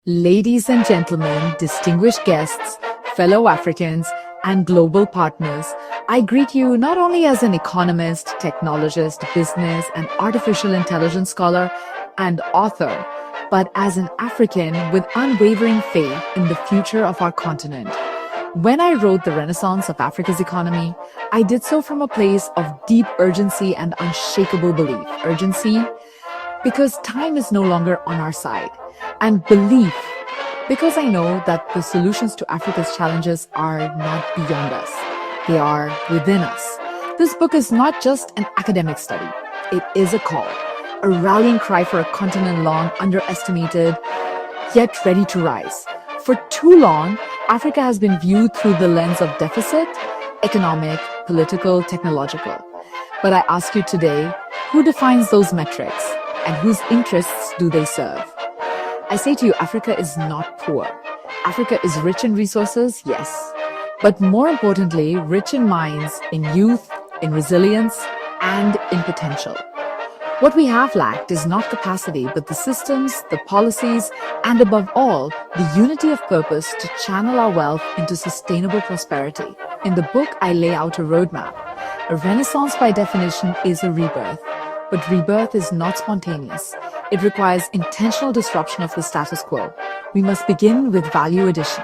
Ladies and gentlemen, distinguished guests, fellow Africans, and global partners, I greet you not only as an economist, technologist, business, and artificial intelligence scholar and author, but as an African with unwavering faith in the future of our continent. When I wrote The Renaissance of Africa's Economy, I did so from a place of deep urgency and unshakable belief. Urgency, because time is no longer on our side. And belief, because I know that the solutions to Africa's challenges are not beyond us. They are within us. This book is not just an academic study. It is a call, a rallying cry for a continent long underestimated, yet ready to rise. For too long, Africa has been viewed through the lens of deficit, economic, political, technological. But I ask you today, who defines those metrics and whose interests do they serve? I say to you, Africa is not poor. Africa is rich in resources, yes. But more importantly, rich in minds, in youth, in resilience, and in potential. What we have lacked is not capacity, but the systems, the policies, and above all, the unity of purpose to channel our wealth into sustainable prosperity. In the book, I lay out a roadmap. A renaissance, by definition, is a rebirth. But rebirth is not spontaneous. It requires intentional disruption of the status quo. We must begin with value addition.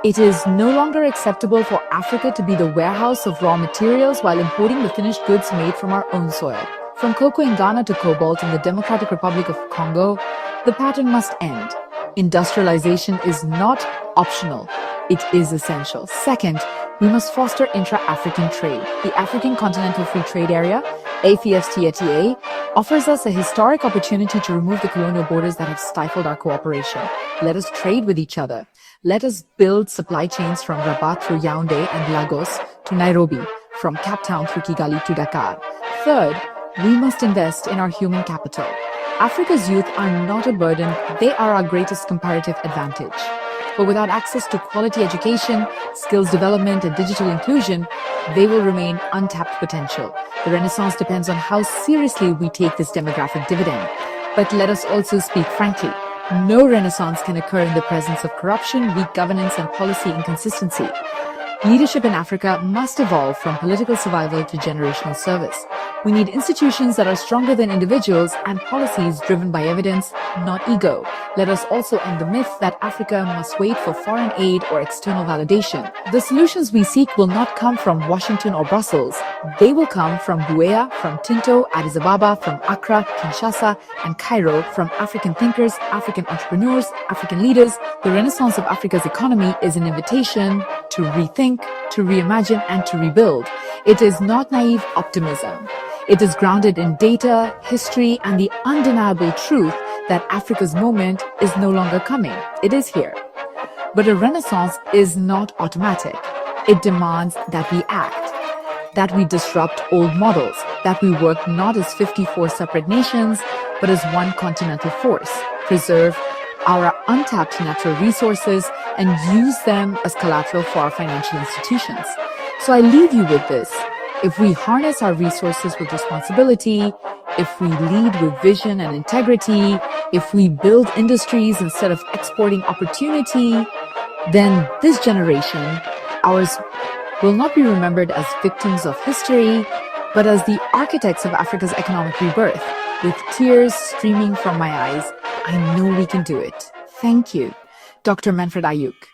It is no longer acceptable for Africa to be the warehouse of raw materials while importing the finished goods made from our own soil. From cocoa in Ghana to cobalt in the Democratic Republic of Congo, the pattern must end. Industrialization is not optional. It is essential. Second, we must foster intra-African trade. The African Continental Free Trade Area, AFCFTA, offers us a historic opportunity to remove the colonial borders that have stifled our cooperation. Let us trade with each other. Let us build supply chains from Rabat through Yaoundé and Lagos to Nairobi, from Cape Town through Kigali to Dakar. Third, we must invest in our human capital. Africa's youth are not a burden, they are our greatest comparative advantage. But without access to quality education, skills development, and digital inclusion, they will remain untapped potential. The Renaissance depends on how seriously we take this demographic dividend. But let us also speak frankly. No Renaissance can occur in the presence of corruption, weak governance, and policy inconsistency. Leadership in Africa must evolve from political survival to generational service. We need institutions that are stronger than individuals and policies driven by evidence, not ego. Let us also end the myth that Africa must wait for foreign aid or external validation. The solutions we seek will not come from Washington or Brussels. They will come from Buea, from Tinto, Addis Ababa, from Accra, Kinshasa, and Cairo, from African thinkers, African entrepreneurs, African leaders. The Renaissance of Africa's economy is an invitation to rethink, to reimagine, and to rebuild. It is not naive optimism. It is grounded in data, history, and the undeniable truth that Africa's moment is no longer coming. It is here. But a renaissance is not automatic. It demands that we act, that we disrupt old models, that we work not as 54 separate nations, but as one continental force, preserve our untapped natural resources, and use them as collateral for our financial institutions. So I leave you with this. If we harness our resources with responsibility, if we lead with vision and integrity, if we build industries instead of exporting opportunity, then this generation, ours, will not be remembered as victims of history, but as the architects of Africa's economic rebirth. With tears streaming from my eyes, I know we can do it. Thank you. Dr. Manfred Ayuk.